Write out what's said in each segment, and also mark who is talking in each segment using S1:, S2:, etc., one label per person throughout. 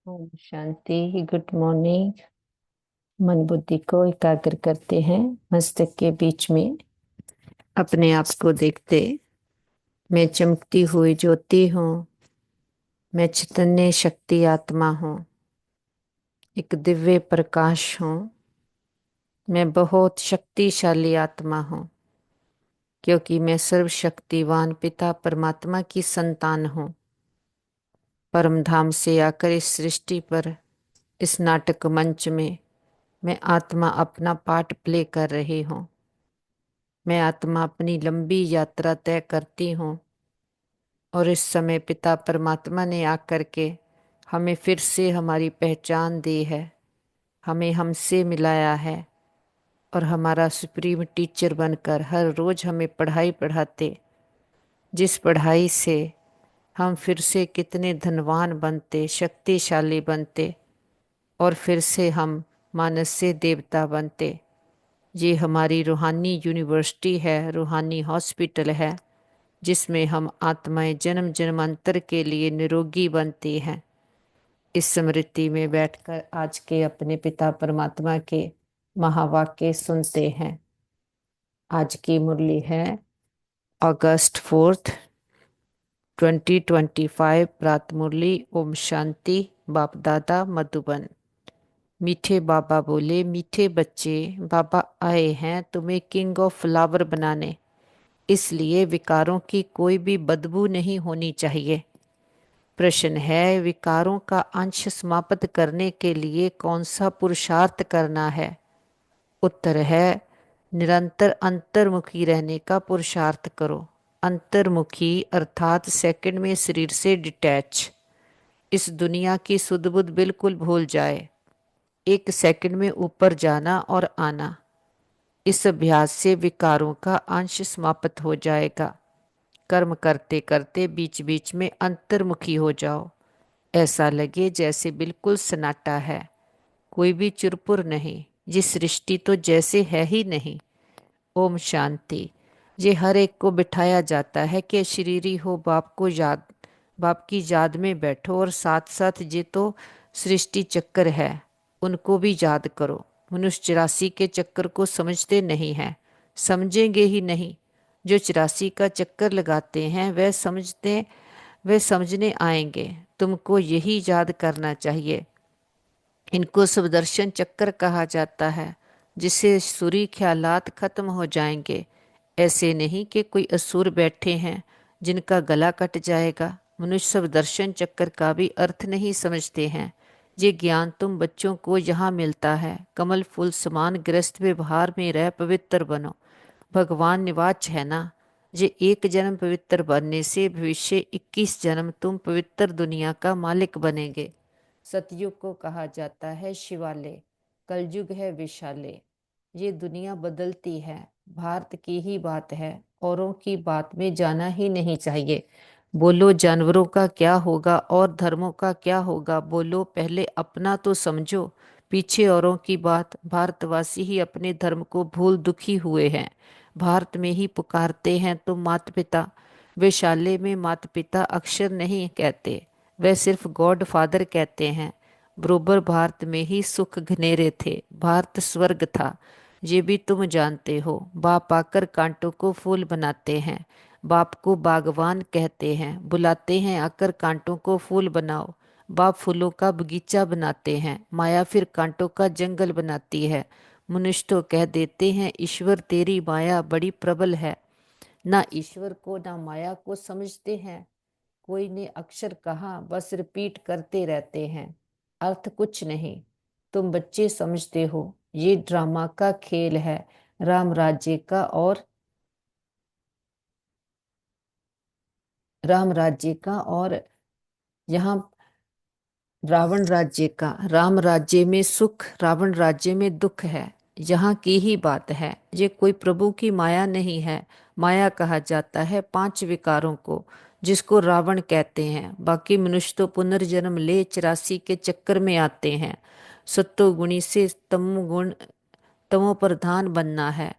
S1: Om Shanti. Good morning. मन बुद्धि को एकाग्र करते हैं। मस्तक के बीच में अपने आप को देखते, मैं चमकती हुई ज्योति हूँ। मैं चैतन्य शक्ति आत्मा हूँ। एक दिव्य प्रकाश हूँ। मैं बहुत शक्तिशाली आत्मा हूँ, क्योंकि मैं सर्वशक्तिवान पिता परमात्मा की संतान हूँ। परम धाम से आकर इस सृष्टि पर, इस नाटक मंच में मैं आत्मा अपना पार्ट प्ले कर रही हूँ। मैं आत्मा अपनी लंबी यात्रा तय करती हूँ, और इस समय पिता परमात्मा ने आकर के हमें फिर से हमारी पहचान दी है, हमें हमसे मिलाया है, और हमारा सुप्रीम टीचर बनकर हर रोज हमें पढ़ाई पढ़ाते, जिस पढ़ाई से हम फिर से कितने धनवान बनते, शक्तिशाली बनते, और फिर से हम मानस से देवता बनते। ये हमारी रूहानी यूनिवर्सिटी है, रूहानी हॉस्पिटल है, जिसमें हम आत्माएं जन्म जन्मांतर के लिए निरोगी बनती हैं। इस स्मृति में बैठकर आज के अपने पिता परमात्मा के महावाक्य सुनते हैं। आज की मुरली है अगस्त 4, 2025, प्रात मुरली। ओम शांति। बाप दादा मधुबन। मीठे बाबा बोले, मीठे बच्चे, बाबा आए हैं तुम्हें किंग ऑफ फ्लावर बनाने, इसलिए विकारों की कोई भी बदबू नहीं होनी चाहिए। प्रश्न है, विकारों का अंश समाप्त करने के लिए कौन सा पुरुषार्थ करना है? उत्तर है, निरंतर अंतर्मुखी रहने का पुरुषार्थ करो। अंतर्मुखी अर्थात सेकंड में शरीर से डिटैच, इस दुनिया की सुध बुध बिल्कुल भूल जाए, एक सेकंड में ऊपर जाना और आना। इस अभ्यास से विकारों का अंश समाप्त हो जाएगा। कर्म करते करते बीच बीच में अंतर्मुखी हो जाओ, ऐसा लगे जैसे बिल्कुल सन्नाटा है, कोई भी चुरपुर नहीं, ये सृष्टि तो जैसे है ही नहीं। ओम शांति। ये हर एक को बिठाया जाता है कि शरीरी हो बाप को याद, बाप की याद में बैठो, और साथ साथ ये तो सृष्टि चक्कर है, उनको भी याद करो। मनुष्य 84 के चक्कर को समझते नहीं हैं, समझेंगे ही नहीं। जो 84 का चक्कर लगाते हैं वह समझने आएंगे। तुमको यही याद करना चाहिए। इनको सुदर्शन चक्कर कहा जाता है, जिससे सुरी ख्यालात खत्म हो जाएंगे। ऐसे नहीं कि कोई असुर बैठे हैं जिनका गला कट जाएगा। मनुष्य सुदर्शन चक्कर का भी अर्थ नहीं समझते हैं। ये ज्ञान तुम बच्चों को यहाँ मिलता है। कमल फूल समान गृहस्थ व्यवहार में रह पवित्र बनो। भगवान निवाच है ना। ये एक जन्म पवित्र बनने से भविष्य 21 जन्म तुम पवित्र दुनिया का मालिक बनेंगे। सतयुग को कहा जाता है शिवालय, कलयुग है विशाले। ये दुनिया बदलती है, भारत की ही बात है, औरों की बात में जाना ही नहीं चाहिए। बोलो जानवरों का क्या होगा और धर्मों का क्या होगा, बोलो पहले अपना तो समझो, पीछे औरों की बात। भारतवासी ही अपने धर्म को भूल दुखी हुए हैं। भारत में ही पुकारते हैं तो माता पिता, वैशाल्य में माता पिता अक्षर नहीं कहते, वे सिर्फ गॉड फादर कहते हैं। बरोबर भारत में ही सुख घनेरे थे, भारत स्वर्ग था, ये भी तुम जानते हो। बाप आकर कांटों को फूल बनाते हैं, बाप को बागवान कहते हैं, बुलाते हैं आकर कांटों को फूल बनाओ। बाप फूलों का बगीचा बनाते हैं, माया फिर कांटों का जंगल बनाती है। मनुष्य तो कह देते हैं ईश्वर तेरी माया बड़ी प्रबल है, ना ईश्वर को ना माया को समझते हैं। कोई ने अक्षर कहा, बस रिपीट करते रहते हैं, अर्थ कुछ नहीं। तुम बच्चे समझते हो, ये ड्रामा का खेल है, राम राज्य का और राम राज्य का, और यहाँ रावण राज्य का। राम राज्य में सुख, रावण राज्य में दुख है, यहाँ की ही बात है। ये कोई प्रभु की माया नहीं है। माया कहा जाता है 5 विकारों को, जिसको रावण कहते हैं। बाकी मनुष्य तो पुनर्जन्म ले 84 के चक्कर में आते हैं। सत्वगुणी से तमोगुण, तमो प्रधान बनना है।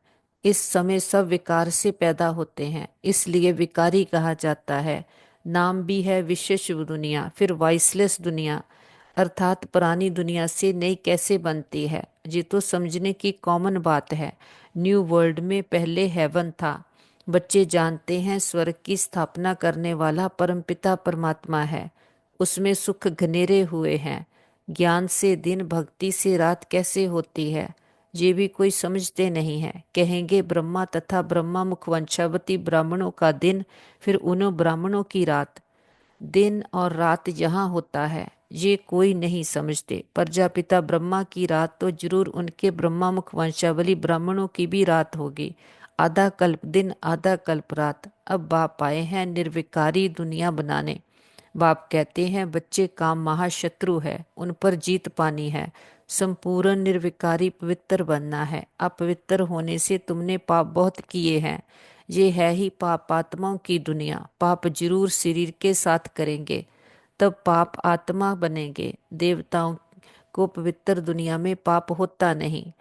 S1: इस समय सब विकार से पैदा होते हैं, इसलिए विकारी कहा जाता है। नाम भी है विशेष दुनिया, फिर वाइसलेस दुनिया। अर्थात पुरानी दुनिया से नई कैसे बनती है, ये तो समझने की कॉमन बात है। न्यू वर्ल्ड में पहले हेवन था। बच्चे जानते हैं स्वर्ग की स्थापना करने वाला परमपिता परमात्मा है। उसमें सुख घनेरे हुए हैं। ज्ञान से दिन, भक्ति से रात कैसे होती है, ये भी कोई समझते नहीं है। कहेंगे ब्रह्मा तथा ब्रह्मा मुख वंशावती ब्राह्मणों का दिन, फिर उन ब्राह्मणों की रात। दिन और रात यहाँ होता है, ये कोई नहीं समझते। प्रजापिता ब्रह्मा की रात तो जरूर उनके ब्रह्मा मुख वंशावली ब्राह्मणों की भी रात होगी। आधा कल्प दिन, आधा कल्प रात। अब बाप आए हैं निर्विकारी दुनिया बनाने। बाप कहते हैं बच्चे काम महाशत्रु है, उन पर जीत पानी है। संपूर्ण निर्विकारी पवित्र बनना है। अपवित्र होने से तुमने पाप बहुत किए हैं। ये है ही पाप आत्माओं की दुनिया। पाप जरूर शरीर के साथ करेंगे, तब पाप आत्मा बनेंगे। देवताओं को पवित्र दुनिया में पाप होता नहीं।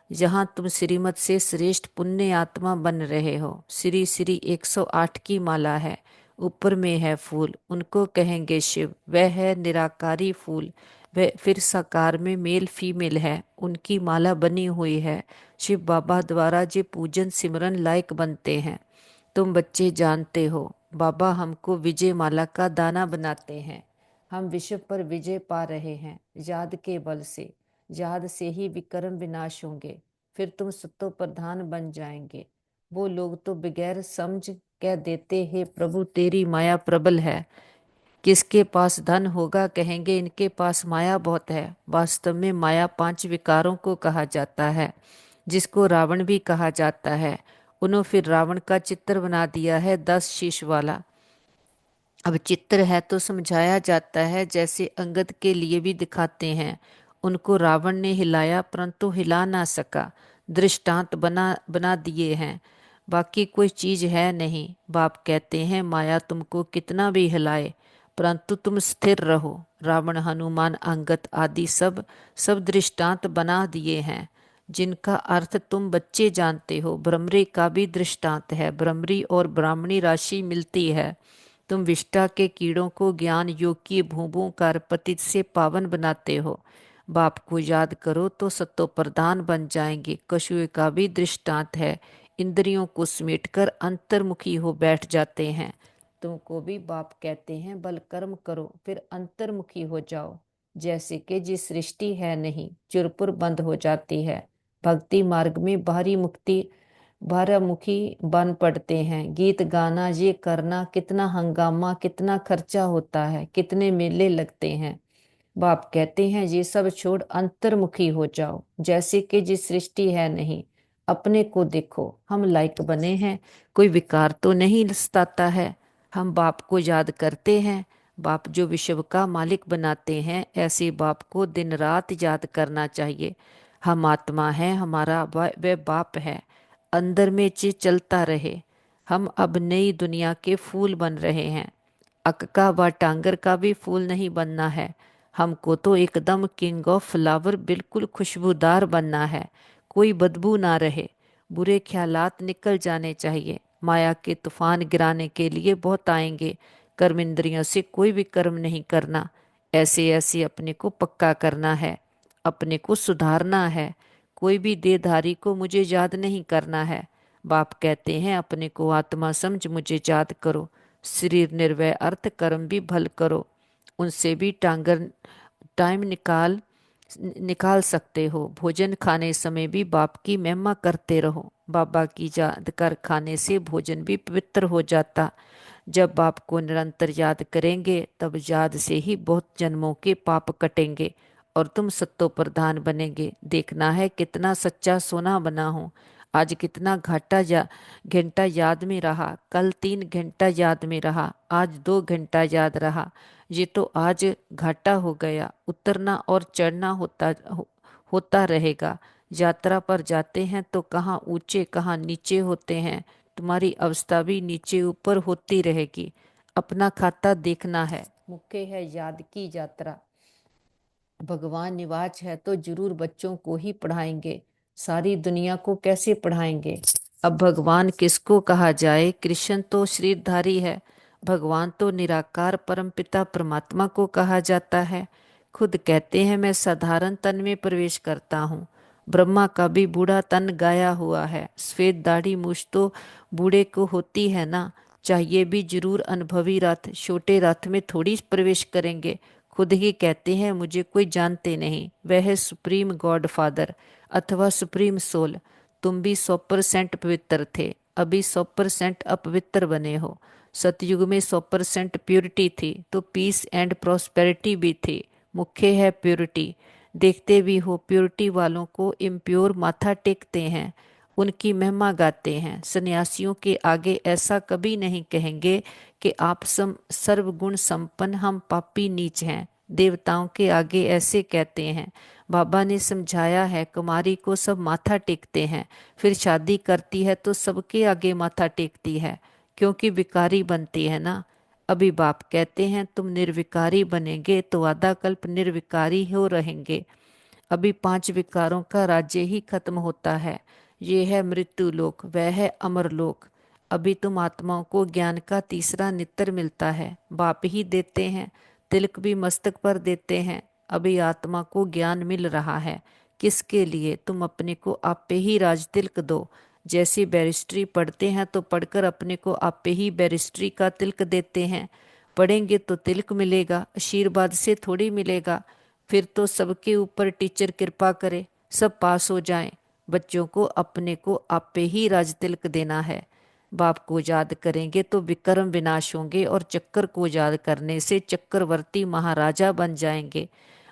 S1: जहाँ तुम श्रीमत से श्रेष्ठ पुण्य आत्मा बन रहे हो। श्री श्री 108 की माला है, ऊपर में है फूल, उनको कहेंगे शिव। वह है निराकारी फूल। वह फिर साकार में मेल फीमेल है, उनकी माला बनी हुई है। शिव बाबा द्वारा जो पूजन सिमरन लायक बनते हैं। तुम बच्चे जानते हो, बाबा हमको विजय माला का दाना बनाते हैं। हम विश्व पर विजय पा रहे हैं याद के बल से। याद से ही विक्रम विनाश होंगे, फिर तुम सत्तो प्रधान बन जाएंगे। वो लोग तो बगैर समझ कह देते हैं प्रभु तेरी माया प्रबल है। किसके पास धन होगा, कहेंगे इनके पास माया बहुत है। वास्तव में माया 5 विकारों को कहा जाता है, जिसको रावण भी कहा जाता है। उन्होंने फिर रावण का चित्र बना दिया है 10 शीश वाला। अब चित्र है तो समझाया जाता है, जैसे अंगद के लिए भी दिखाते हैं। उनको रावण ने हिलाया परंतु हिला ना सका। दृष्टांत बना बना दिए हैं, बाकी कोई चीज है नहीं। बाप कहते हैं माया तुमको कितना भी हिलाए, परंतु तुम स्थिर रहो। रावण, हनुमान, अंगद आदि सब सब दृष्टांत बना दिए हैं, जिनका अर्थ तुम बच्चे जानते हो। भ्रमरी का भी दृष्टांत है। भ्रमरी और ब्राह्मणी राशि मिलती है। तुम विष्टा के कीड़ों को ज्ञान योग की भूभों कार पतित से पावन बनाते हो। बाप को याद करो तो सत्तो प्रधान बन जाएंगे। कछुए का भी दृष्टांत है। इंद्रियों को समेटकर अंतर्मुखी हो बैठ जाते हैं। तुमको भी बाप कहते हैं बल कर्म करो, फिर अंतर्मुखी हो जाओ। जैसे कि जिस सृष्टि है नहीं, चुरपुर बंद हो जाती है। भक्ति मार्ग में बाहरी मुक्ति बारामुखी बन पड़ते हैं। गीत गाना ये करना, कितना हंगामा, कितना खर्चा होता है, कितने मेले लगते हैं। बाप कहते हैं ये सब छोड़ अंतर्मुखी हो जाओ। जैसे कि जिस सृष्टि है नहीं, अपने को देखो। हम लायक बने हैं, कोई विकार तो नहीं सताता है। हम बाप को याद करते हैं। बाप जो विश्व का मालिक बनाते हैं, ऐसे बाप को दिन रात याद करना चाहिए। हम आत्मा है, हमारा वह बाप है। अंदर में चलता रहे। हम अब नई दुनिया के फूल बन रहे हैं। अक्का व टांगर का भी फूल नहीं बनना है। हमको तो एकदम किंग ऑफ फ्लावर, बिल्कुल खुशबूदार बनना है। कोई बदबू ना रहे। बुरे ख्यालात निकल जाने चाहिए। माया के तूफान गिराने के लिए बहुत आएंगे। कर्म इंद्रियों से कोई भी कर्म नहीं करना। ऐसे ऐसे अपने को पक्का करना है, अपने को सुधारना है। कोई भी देहधारी को मुझे याद नहीं करना है। बाप कहते हैं अपने को आत्मा समझ मुझे याद करो। शरीर निर्वय, अर्थ कर्म भी भल करो। उनसे भी टांगर टाइम निकाल निकाल सकते हो। भोजन खाने समय भी बाप की महिमा करते रहो। बाबा की याद कर खाने से भोजन भी पवित्र हो जाता। जब बाप को निरंतर याद करेंगे, तब याद से ही बहुत जन्मों के पाप कटेंगे और तुम सत्तो प्रधान बनेंगे। देखना है कितना सच्चा सोना बना हूँ। आज कितना घंटा याद में रहा, कल 3 घंटा याद में रहा, आज 2 घंटा याद रहा। ये तो आज घाटा हो गया। उतरना और चढ़ना होता रहेगा। यात्रा पर जाते हैं तो कहाँ ऊंचे कहाँ नीचे होते हैं। तुम्हारी अवस्था भी नीचे ऊपर होती रहेगी। अपना खाता देखना है। मुख्य है याद की यात्रा। भगवान निवाच है तो जरूर बच्चों को ही पढ़ाएंगे, सारी दुनिया को कैसे पढ़ाएंगे। अब भगवान किसको कहा जाए। कृष्ण तो शरीरधारी है। भगवान तो निराकार परमपिता परमात्मा को कहा जाता है। खुद कहते हैं मैं साधारण तन में प्रवेश करता हूँ। ब्रह्मा का भी बूढ़ा तन गाया हुआ है। सफेद दाढ़ी मूछ तो बूढ़े को होती है ना। चाहिए भी जरूर अनुभवी रथ, छोटे रथ में थोड़ी प्रवेश करेंगे। खुद ही कहते हैं मुझे कोई जानते नहीं। वह है सुप्रीम गॉड फादर अथवा सुप्रीम सोल। तुम भी 100% पवित्र थे, अभी 100% अपवित्र बने हो। सतयुग में 100% प्योरिटी थी तो पीस एंड प्रॉस्पेरिटी भी थी। मुख्य है प्योरिटी। देखते भी हो प्योरिटी वालों को इम्प्योर माथा टेकते हैं, उनकी महिमा गाते हैं। सन्यासियों के आगे ऐसा कभी नहीं कहेंगे कि आप सर्वगुण संपन्न, हम पापी नीच हैं। देवताओं के आगे ऐसे कहते हैं। बाबा ने समझाया है कुमारी को सब माथा टेकते हैं, फिर शादी करती है तो सबके आगे माथा टेकती है, क्योंकि विकारी बनती है ना। अभी बाप कहते हैं तुम निर्विकारी बनेंगे तो आधा कल्प निर्विकारी हो रहेंगे। अभी 5 विकारों का राज्य ही खत्म होता है। ये है मृत्यु लोक, वह है अमर लोक। अभी तुम आत्माओं को ज्ञान का तीसरा नेत्र मिलता है, बाप ही देते हैं। तिलक भी मस्तक पर देते हैं। अभी आत्मा को ज्ञान मिल रहा है। किसके लिए? तुम अपने को आपे ही राज तिलक दो। जैसे बैरिस्ट्री पढ़ते हैं तो पढ़कर अपने को आपे ही बैरिस्ट्री का तिलक देते हैं। पढ़ेंगे तो तिलक मिलेगा, आशीर्वाद से थोड़ी मिलेगा। फिर तो सबके ऊपर टीचर कृपा करे, सब पास हो जाएं। बच्चों को अपने को आपे ही राज तिलक देना है। बाप को याद करेंगे तो विक्रम विनाश होंगे और चक्कर को याद करने से चक्रवर्ती महाराजा बन जाएंगे।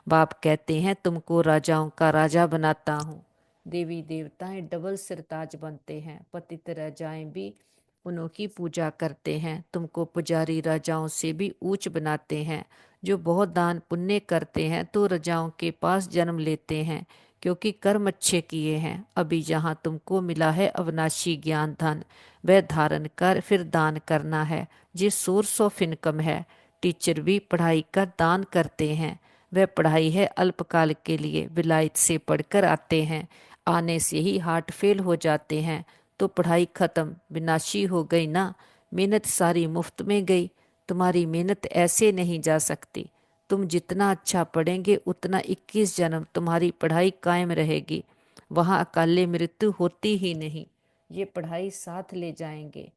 S1: बाप कहते हैं तुमको राजाओं का राजा बनाता हूँ। देवी देवताएं डबल सिरताज बनते हैं, पतित राजाएं भी उन्हीं की पूजा करते हैं। तुमको पुजारी राजाओं से भी ऊंच बनाते हैं। जो बहुत दान पुण्य करते हैं तो राजाओं के पास जन्म लेते हैं, क्योंकि कर्म अच्छे किए हैं। अभी जहाँ तुमको मिला है अविनाशी ज्ञान धन, वह धारण कर फिर दान करना है। ये सोर्स ऑफ इनकम है। टीचर भी पढ़ाई का दान करते हैं। वह पढ़ाई है अल्पकाल के लिए। विलायत से पढ़कर आते हैं, आने से ही हार्ट फेल हो जाते हैं, तो पढ़ाई खत्म, विनाशी हो गई ना। मेहनत सारी मुफ्त में गई। तुम्हारी मेहनत ऐसे नहीं जा सकती। तुम जितना अच्छा पढ़ेंगे उतना 21 जन्म तुम्हारी पढ़ाई कायम रहेगी। वहाँ अकाले मृत्यु होती ही नहीं। ये पढ़ाई साथ ले जाएंगे।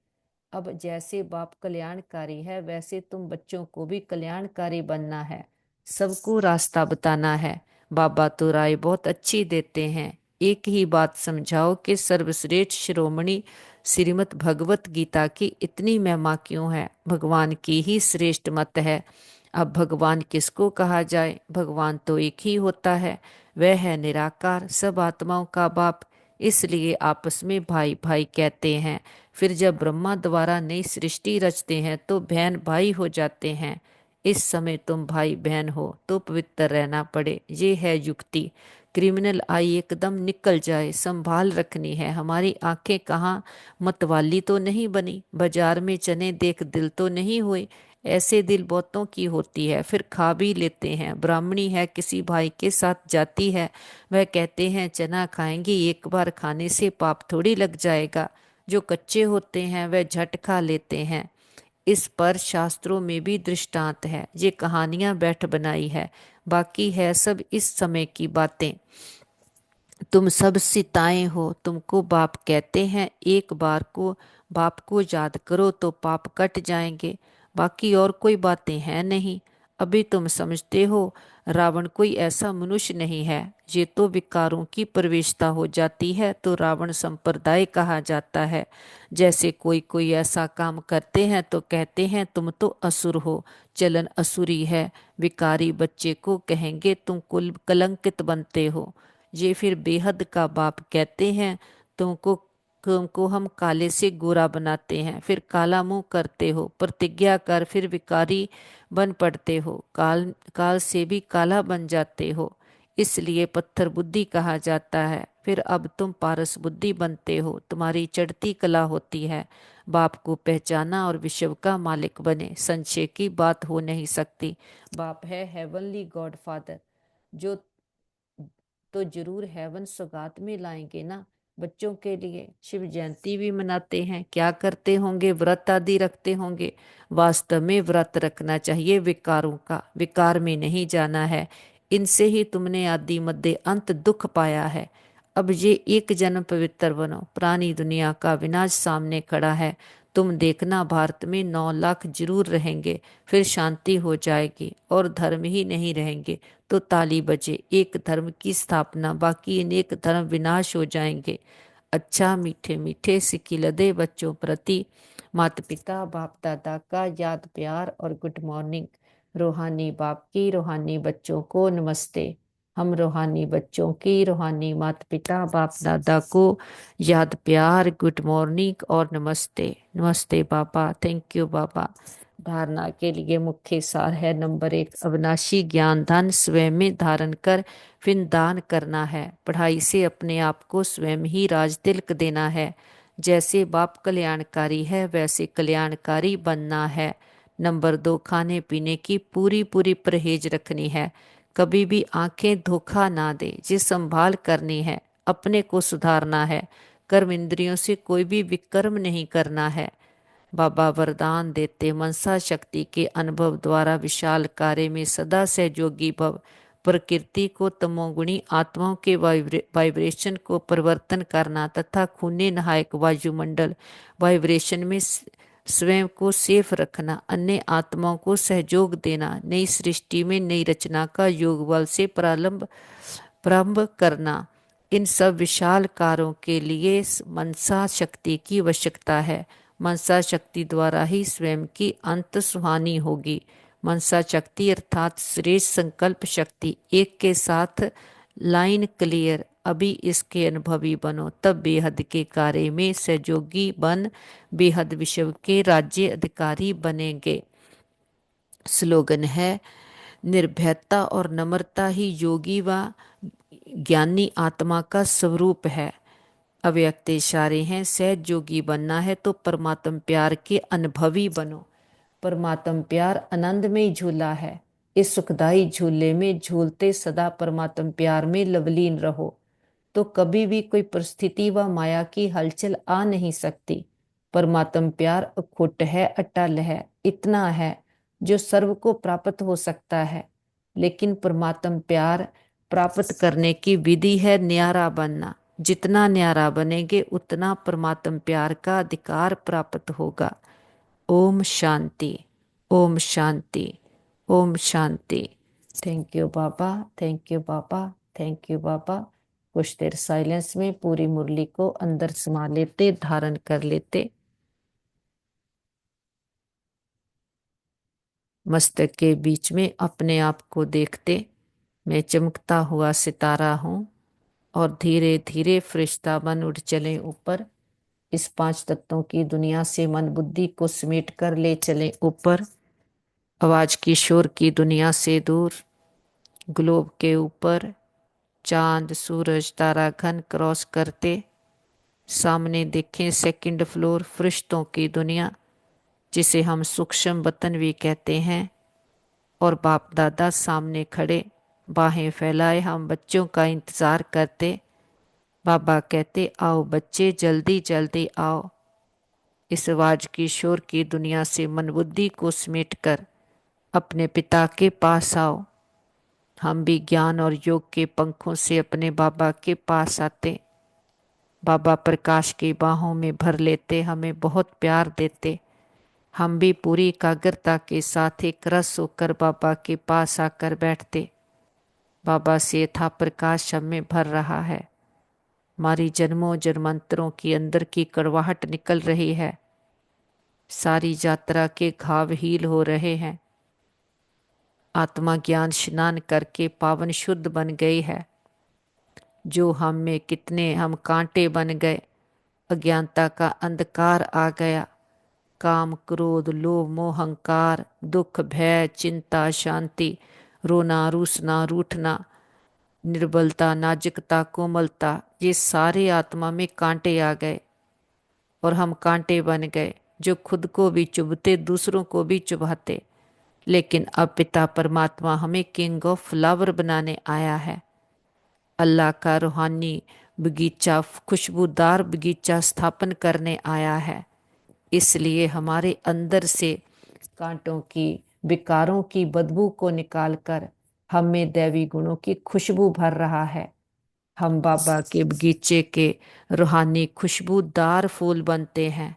S1: अब जैसे बाप कल्याणकारी है वैसे तुम बच्चों को भी कल्याणकारी बनना है, सबको रास्ता बताना है। बाबा तो राय बहुत अच्छी देते हैं। एक ही बात समझाओ कि सर्वश्रेष्ठ शिरोमणि श्रीमद् भगवत गीता की इतनी महिमा क्यों है? भगवान की ही श्रेष्ठ मत है। अब भगवान किसको कहा जाए? भगवान तो एक ही होता है, वह है निराकार, सब आत्माओं का बाप। इसलिए आपस में भाई भाई कहते हैं। फिर जब ब्रह्मा द्वारा नई सृष्टि रचते हैं तो बहन भाई हो जाते हैं। इस समय तुम भाई बहन हो तो पवित्र रहना पड़े, ये है युक्ति। क्रिमिनल आई एकदम निकल जाए, संभाल रखनी है। हमारी आंखें कहाँ मतवाली तो नहीं बनी, बाजार में चने देख दिल तो नहीं हुए। ऐसे दिल बहुतों की होती है, फिर खा भी लेते हैं। ब्राह्मणी है, किसी भाई के साथ जाती है, वह कहते हैं चना खाएंगी, एक बार खाने से पाप थोड़ी लग जाएगा। जो कच्चे होते हैं वह झट खा लेते हैं। इस पर शास्त्रों में भी दृष्टांत है। ये कहानियां बैठ बनाई है, बाकी है सब इस समय की बातें। तुम सब सिताएं हो, तुमको बाप कहते हैं एक बार को बाप को याद करो तो पाप कट जाएंगे। बाकी और कोई बातें हैं नहीं। अभी तुम समझते हो रावण कोई ऐसा मनुष्य नहीं है। ये तो विकारों की प्रवेशता हो जाती है तो रावण संप्रदाय कहा जाता है। जैसे कोई कोई ऐसा काम करते हैं तो कहते हैं तुम तो असुर हो, चलन असुरी है। विकारी बच्चे को कहेंगे तुम कुल कलंकित बनते हो। ये फिर बेहद का बाप कहते हैं तुमको तुमको हम काले से गोरा बनाते हैं, फिर काला मुंह करते हो, प्रतिज्ञा कर फिर विकारी बन पड़ते हो, काल काल से भी काला बन जाते हो। इसलिए पत्थर बुद्धि कहा जाता है। फिर अब तुम पारस बुद्धि बनते हो, तुम्हारी चढ़ती कला होती है। बाप को पहचाना और विश्व का मालिक बने, संशय की बात हो नहीं सकती। बाप है हेवनली गॉड फादर, जो तो जरूर हेवन सौगात में लाएंगे ना। बच्चों के लिए शिव जयंती भी मनाते हैं, क्या करते होंगे? व्रत आदि रखते होंगे। वास्तव में व्रत रखना चाहिए विकारों का, विकार में नहीं जाना है। इनसे ही तुमने आदि मध्य अंत दुख पाया है। अब ये एक जन्म पवित्र बनो। प्राणी दुनिया का विनाश सामने खड़ा है। तुम देखना भारत में 9 लाख जरूर रहेंगे, फिर शांति हो जाएगी और धर्म ही नहीं रहेंगे तो ताली बजे। एक धर्म की स्थापना, बाकी अनेक धर्म विनाश हो जाएंगे। अच्छा मीठे मीठे सिकिलदे बच्चों प्रति माता पिता बाप दादा का याद प्यार और गुड मॉर्निंग। रूहानी बाप की रूहानी बच्चों को नमस्ते। हम रूहानी बच्चों की रूहानी माता पिता बाप दादा को याद प्यार गुड मॉर्निंग और नमस्ते। नमस्ते बाबा, थैंक यू बाबा। धारणा के लिए मुख्य सार है, नंबर 1, अविनाशी ज्ञान धन स्वयं में धारण कर फिर दान करना है। पढ़ाई से अपने आप को स्वयं ही राज तिलक देना है। जैसे बाप कल्याणकारी है वैसे कल्याणकारी बनना है। नंबर 2, खाने पीने की पूरी पूरी परहेज रखनी है। कभी भी आंखें धोखा ना दे। ये संभाल करनी है, अपने को सुधारना है। कर्म इंद्रियों से कोई भी विकर्म नहीं करना है। बाबा वरदान देते मनसा शक्ति के अनुभव द्वारा विशाल कार्य में सदा सहयोगी भव। प्रकृति को तमोगुणी आत्माओं के वाइब्रेशन को परिवर्तन करना तथा खूने नहायक वायुमंडल वाइब्रेशन में स्वयं को सेफ रखना, अन्य आत्माओं को सहयोग देना, नई सृष्टि में नई रचना का योग बल से प्रारंभ करना। इन सब विशाल कार्यों के लिए मनसा शक्ति की आवश्यकता है। मनसा शक्ति द्वारा ही स्वयं की अंत सुहानी होगी। मनसा शक्ति अर्थात श्रेष्ठ संकल्प शक्ति। एक के साथ लाइन क्लियर। अभी इसके अनुभवी बनो, तब बेहद के कार्य में सहयोगी बन बेहद विश्व के राज्य अधिकारी बनेंगे। स्लोगन है, निर्भयता और नम्रता ही योगी व ज्ञानी आत्मा का स्वरूप है। अव्यक्त इशारे हैं, सहज योगी बनना है तो परमात्म प्यार के अनुभवी बनो। परमात्म प्यार आनंद में झूला है। इस सुखदाई झूले में झूलते सदा परमात्म प्यार में लवलीन रहो, तो कभी भी कोई परिस्थिति व माया की हलचल आ नहीं सकती। परमात्म प्यार अखुट है, अटल है, इतना है जो सर्व को प्राप्त हो सकता है। लेकिन परमात्म प्यार प्राप्त करने की विधि है न्यारा बनना। जितना न्यारा बनेंगे उतना परमात्म प्यार का अधिकार प्राप्त होगा। ओम शांति, ओम शांति, ओम शांति। थैंक यू बाबा, थैंक यू बाबा, थैंक यू बाबा। कुछ देर साइलेंस में पूरी मुरली को अंदर समा लेते, धारण कर लेते। मस्तक के बीच में अपने आप को देखते, मैं चमकता हुआ सितारा हूँ। और धीरे धीरे फरिश्ता बन उड़ चले ऊपर। इस 5 तत्वों की दुनिया से मन बुद्धि को समेट कर ले चले ऊपर। आवाज की शोर की दुनिया से दूर, ग्लोब के ऊपर चांद सूरज तारा घन क्रॉस करते सामने देखें सेकंड फ्लोर फरिश्तों की दुनिया, जिसे हम सूक्ष्म वतन भी कहते हैं। और बाप दादा सामने खड़े, बाहें फैलाए हम बच्चों का इंतजार करते। बाबा कहते, आओ बच्चे जल्दी जल्दी आओ। इस आवाज की शोर की दुनिया से मन बुद्धि को समेट कर अपने पिता के पास आओ। हम भी ज्ञान और योग के पंखों से अपने बाबा के पास आते। बाबा प्रकाश की बाहों में भर लेते, हमें बहुत प्यार देते। हम भी पूरी एकाग्रता के साथ एक रस होकर बाबा के पास आकर बैठते। बाबा से था प्रकाश हम में भर रहा है। हमारी जन्मों जन्मांतरों की अंदर की कड़वाहट निकल रही है। सारी यात्रा के घाव हील हो रहे हैं। आत्मा ज्ञान स्नान करके पावन शुद्ध बन गई है। जो हम में कितने हम कांटे बन गए, अज्ञानता का अंधकार आ गया। काम क्रोध लोभ मोह अहंकार दुख भय चिंता शांति, रोना रूसना रूठना, निर्बलता नाजुकता कोमलता, ये सारे आत्मा में कांटे आ गए और हम कांटे बन गए जो खुद को भी चुभते दूसरों को भी चुभाते। लेकिन अब पिता परमात्मा हमें किंग ऑफ फ्लावर बनाने आया है। अल्लाह का रूहानी बगीचा खुशबूदार बगीचा स्थापन करने आया है। इसलिए हमारे अंदर से कांटों की विकारों की बदबू को निकालकर हमें दैवी गुणों की खुशबू भर रहा है। हम बाबा के बगीचे के रूहानी खुशबूदार फूल बनते हैं,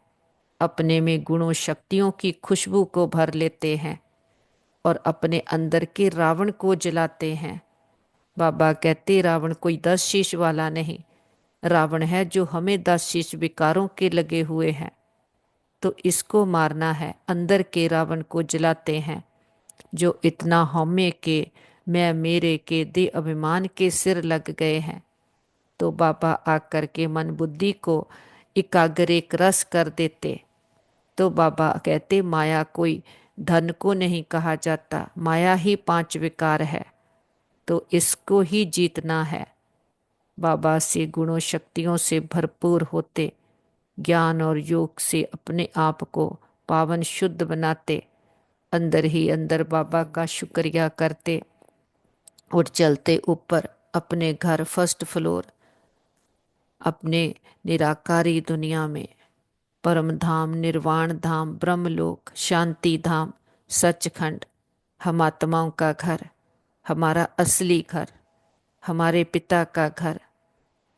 S1: अपने में गुणों शक्तियों की खुशबू को भर लेते हैं और अपने अंदर के रावण को जलाते हैं। बाबा कहते रावण कोई 10 शीश वाला नहीं, रावण है जो हमें 10 शीश विकारों के लगे हुए हैं, तो इसको मारना है। अंदर के रावण को जलाते हैं जो इतना हमें के मैं मेरे के दे अभिमान के सिर लग गए हैं। तो बाबा आकर के मन बुद्धि को एकाग्र एक रस कर देते। तो बाबा कहते माया कोई धन को नहीं कहा जाता, माया ही 5 विकार है, तो इसको ही जीतना है। बाबा से गुणों शक्तियों से भरपूर होते, ज्ञान और योग से अपने आप को पावन शुद्ध बनाते, अंदर ही अंदर बाबा का शुक्रिया करते और चलते ऊपर अपने घर फर्स्ट फ्लोर, अपने निराकारी दुनिया में, परम धाम, निर्वाण धाम, ब्रह्मलोक, शांति धाम, सचखंड, हम आत्माओं का घर, हमारा असली घर, हमारे पिता का घर।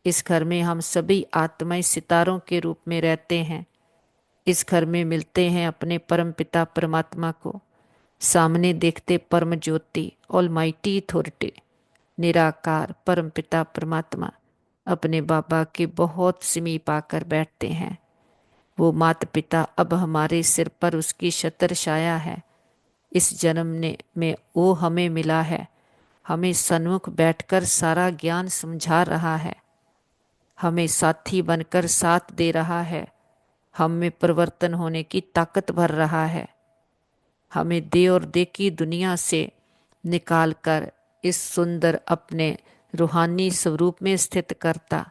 S1: इस घर में हम सभी आत्माएं सितारों के रूप में रहते हैं। इस घर में मिलते हैं अपने परम पिता परमात्मा को, सामने देखते परम ज्योति ऑलमाइटी अथॉरिटी, निराकार परम पिता परमात्मा अपने बाबा के बहुत समीप आकर बैठते हैं। वो माता पिता अब हमारे सिर पर उसकी छत्र छाया है। इस जन्म में वो हमें मिला है, हमें सन्मुख बैठकर सारा ज्ञान समझा रहा है, हमें साथी बनकर साथ दे रहा है, हम में परिवर्तन होने की ताकत भर रहा है, हमें दे और दे की दुनिया से निकाल कर इस सुंदर अपने रूहानी स्वरूप में स्थित करता,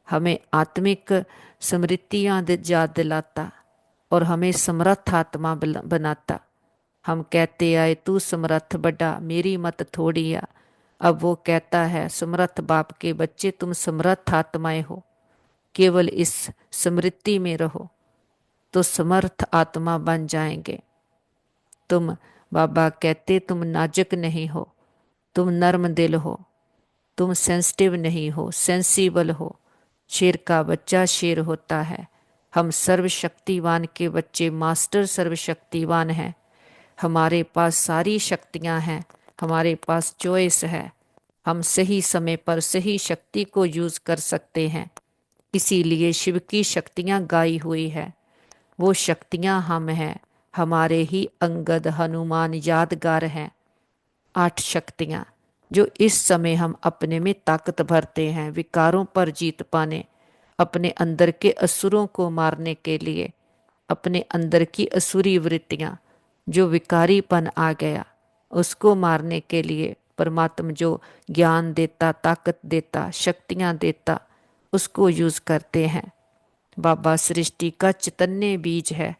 S1: हमें आत्मिक स्मृतियां याद दिलाता और हमें समर्थ आत्मा बनाता। हम कहते आए तू समर्थ बड़ा, मेरी मत थोड़ी आ। अब वो कहता है समर्थ बाप के बच्चे तुम समर्थ आत्माएं हो, केवल इस स्मृति में रहो तो समर्थ आत्मा बन जाएंगे। तुम बाबा कहते तुम नाजुक नहीं हो, तुम नर्म दिल हो, तुम सेंसिटिव नहीं हो, सेंसिबल हो। शेर का बच्चा शेर होता है। हम सर्वशक्तिवान के बच्चे मास्टर सर्वशक्तिवान हैं। हमारे पास सारी शक्तियां हैं, हमारे पास चॉइस है, हम सही समय पर सही शक्ति को यूज कर सकते हैं। इसीलिए शिव की शक्तियां गाई हुई है। वो शक्तियां हम हैं, हमारे ही अंगद हनुमान यादगार हैं। 8 शक्तियां जो इस समय हम अपने में ताकत भरते हैं विकारों पर जीत पाने, अपने अंदर के असुरों को मारने के लिए, अपने अंदर की असुरी वृत्तियां जो विकारीपन आ गया उसको मारने के लिए परमात्मा जो ज्ञान देता, ताकत देता, शक्तियां देता, उसको यूज करते हैं। बाबा सृष्टि का चैतन्य बीज है।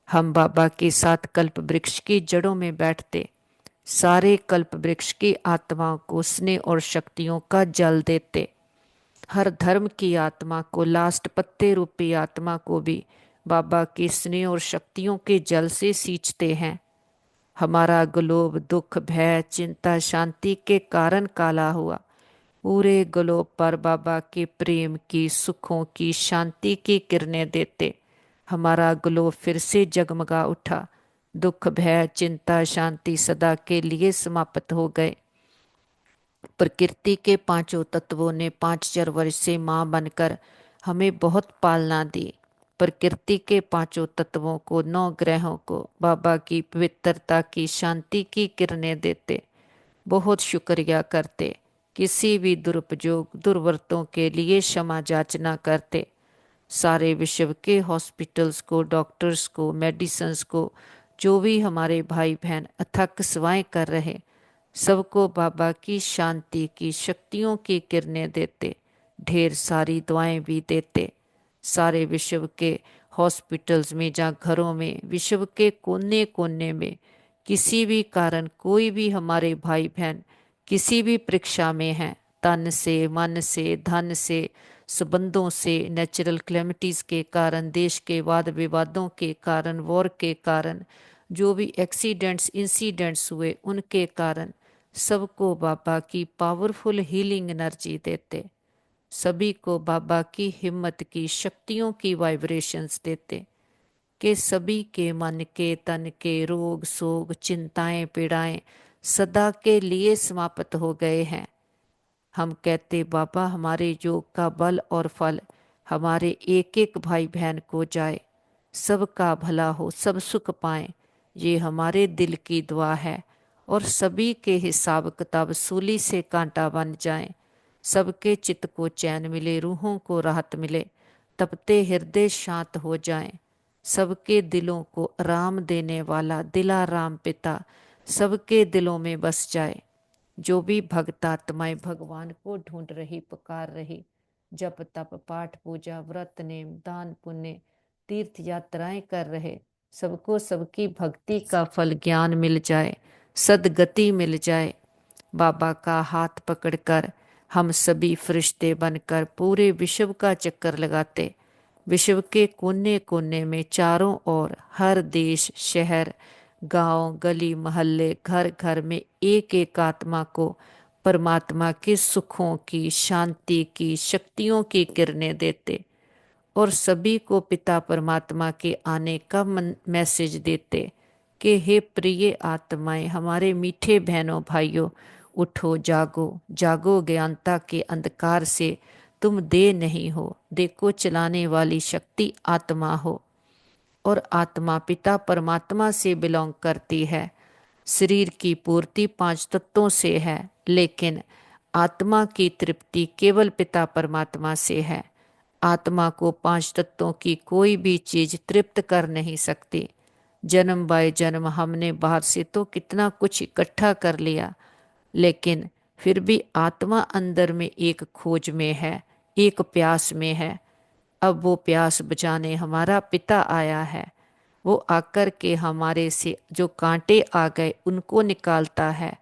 S1: हम बाबा के साथ कल्प वृक्ष की जड़ों में बैठते, सारे कल्प वृक्ष की आत्माओं को स्नेह और शक्तियों का जल देते। हर धर्म की आत्मा को, लास्ट पत्ते रूपी आत्मा को भी बाबा के स्नेह और शक्तियों के जल से सींचते हैं। हमारा ग्लोब दुख, भय, चिंता, शांति के कारण काला हुआ, पूरे ग्लोब पर बाबा के प्रेम की, सुखों की, शांति की किरणें देते हमारा ग्लोब फिर से जगमगा उठा। दुख, भय, चिंता, शांति सदा के लिए समाप्त हो गए। प्रकृति के 5 तत्वों ने 5,000 वर्ष से माँ बनकर हमें बहुत पालना दी। प्रकृति के 5 तत्वों को, 9 ग्रहों को बाबा की पवित्रता की, शांति की किरणें देते, बहुत शुक्रिया करते, किसी भी दुरुपयोग दुर्वर्तों के लिए क्षमा याचना करते। सारे विश्व के हॉस्पिटल्स को, डॉक्टर्स को, मेडिसिन्स को, जो भी हमारे भाई बहन अथक सेवाएं कर रहे, सबको बाबा की शांति की, शक्तियों की किरणें देते, ढेर सारी दुआएं भी देते। सारे विश्व के हॉस्पिटल्स में, जहाँ घरों में, विश्व के कोने कोने में किसी भी कारण कोई भी हमारे भाई बहन किसी भी परीक्षा में हैं, तन से, मन से, धन से, संबंधों से, नेचुरल क्लेमिटीज़ के कारण, देश के वाद विवादों के कारण, वॉर के कारण, जो भी एक्सीडेंट्स इंसिडेंट्स हुए उनके कारण, सबको बाबा की पावरफुल हीलिंग एनर्जी देते, सभी को बाबा की हिम्मत की शक्तियों की वाइब्रेशंस देते, कि सभी के मन के तन के रोग शोक चिंताएं पीड़ाएं सदा के लिए समाप्त हो गए हैं। हम कहते बाबा हमारे योग का बल और फल हमारे एक एक भाई बहन को जाए, सबका भला हो, सब सुख पाएं, ये हमारे दिल की दुआ है। और सभी के हिसाब किताब सूली से कांटा बन जाएं, सबके चित्त को चैन मिले, रूहों को राहत मिले, तपते हृदय शांत हो जाएं, सबके दिलों को आराम देने वाला दिलाराम पिता सबके दिलों में बस जाए। जो भी भक्त आत्माएं भगवान को ढूंढ रही पुकार रही, जप तप पाठ पूजा व्रत नेम दान पुण्य तीर्थ यात्राएं कर रहे, सबको सबकी भक्ति का फल ज्ञान मिल जाए, सदगति मिल जाए। बाबा का हाथ पकड़कर हम सभी फरिश्ते बनकर पूरे विश्व का चक्कर लगाते, विश्व के कोने कोने में चारों ओर हर देश शहर गांव गली मोहल्ले घर घर में एक एक आत्मा को परमात्मा के सुखों की शांति की शक्तियों की किरणें देते, और सभी को पिता परमात्मा के आने का मैसेज देते कि हे प्रिय आत्माएं हमारे मीठे बहनों भाइयों, उठो जागो जागो, ज्ञानता के अंधकार से तुम दे नहीं हो, देखो चलाने वाली शक्ति आत्मा हो, और आत्मा पिता परमात्मा से बिलोंग करती है। शरीर की पूर्ति पांच तत्वों से है, लेकिन आत्मा की तृप्ति केवल पिता परमात्मा से है। आत्मा को पांच तत्वों की कोई भी चीज तृप्त कर नहीं सकती। जन्म बाय जन्म हमने बाहर से तो कितना कुछ इकट्ठा कर लिया, लेकिन फिर भी आत्मा अंदर में एक खोज में है, एक प्यास में है। अब वो प्यास बुझाने हमारा पिता आया है, वो आकर के हमारे से जो कांटे आ गए उनको निकालता है,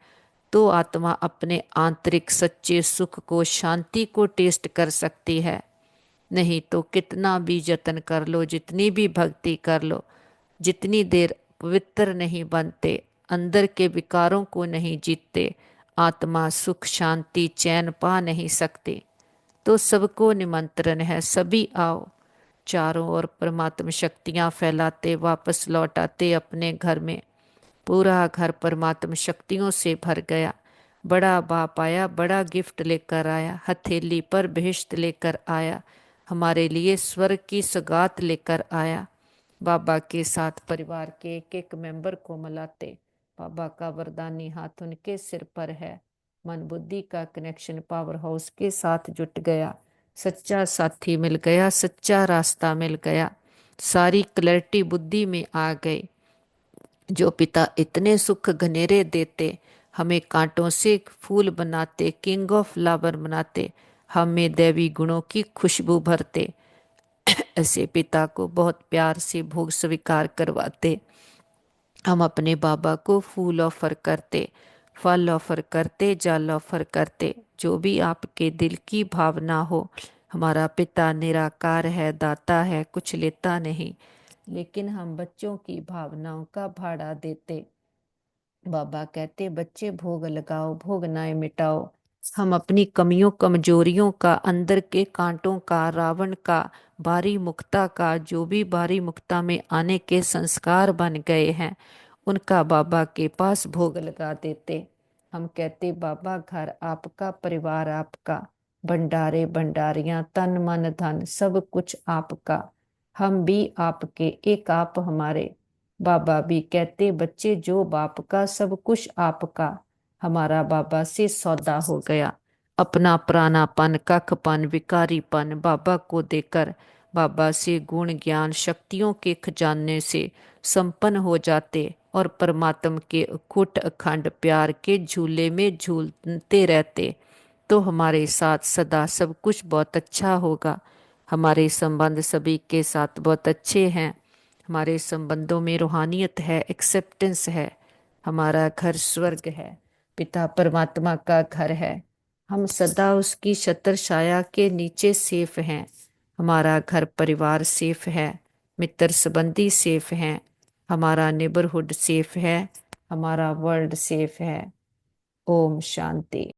S1: तो आत्मा अपने आंतरिक सच्चे सुख को शांति को टेस्ट कर सकती है। नहीं तो कितना भी जतन कर लो, जितनी भी भक्ति कर लो, जितनी देर पवित्र नहीं बनते, अंदर के विकारों को नहीं जीतते, आत्मा सुख शांति चैन पा नहीं सकती। तो सबको निमंत्रण है, सभी आओ, चारों ओर परमात्मा शक्तियां फैलाते वापस लौट आते अपने घर में। पूरा घर परमात्मा शक्तियों से भर गया। बड़ा बाप आया, बड़ा गिफ्ट लेकर आया, हथेली पर बेहश्त लेकर आया, हमारे लिए स्वर्ग की सौगात लेकर आया। बाबा के साथ परिवार के एक एक मेंबर को मिलाते, बाबा का वरदानी हाथ उनके सिर पर है, मन बुद्धि का कनेक्शन पावर हाउस के साथ जुट गया, सच्चा साथी मिल गया, सच्चा रास्ता मिल गया, सारी क्लैरिटी बुद्धि में आ गई। जो पिता इतने सुख घनेरे देते, हमें कांटों से फूल बनाते, किंग ऑफ फ्लावर बनाते, हमें दैवी गुणों की खुशबू भरते, ऐसे पिता को बहुत प्यार से भोग स्वीकार करवाते। हम अपने बाबा को फूल ऑफर करते, फल ऑफर करते, जल ऑफर करते, जो भी आपके दिल की भावना हो। हमारा पिता निराकार है, दाता है, कुछ लेता नहीं, लेकिन हम बच्चों की भावनाओं का भाड़ा देते। बाबा कहते बच्चे भोग लगाओ, भोग नाए मिटाओ। हम अपनी कमियों कमजोरियों का, अंदर के कांटों का, रावण का, बारी मुक्ता का, जो भी बारी मुक्ता में आने के संस्कार बन गए हैं, उनका बाबा के पास भोग लगा देते। हम कहते बाबा घर आपका, परिवार आपका, भंडारे भंडारियां तन मन धन सब कुछ आपका, हम भी आपके, एक आप हमारे। बाबा भी कहते बच्चे जो बाप का सब कुछ आपका, हमारा बाबा से सौदा हो गया। अपना पुरानापन कखपन विकारीपन बाबा को देकर बाबा से गुण ज्ञान शक्तियों के खजाने से संपन्न हो जाते, और परमात्मा के अखुट अखंड प्यार के झूले में झूलते रहते। तो हमारे साथ सदा सब कुछ बहुत अच्छा होगा। हमारे संबंध सभी के साथ बहुत अच्छे हैं, हमारे संबंधों में रूहानियत है, एक्सेप्टेंस है, हमारा घर स्वर्ग है, पिता परमात्मा का घर है, हम सदा उसकी छत्र छाया के नीचे सेफ हैं। हमारा घर परिवार सेफ है, मित्र संबंधी सेफ हैं, हमारा नेबरहुड सेफ है, हमारा वर्ल्ड सेफ है। ओम शांति।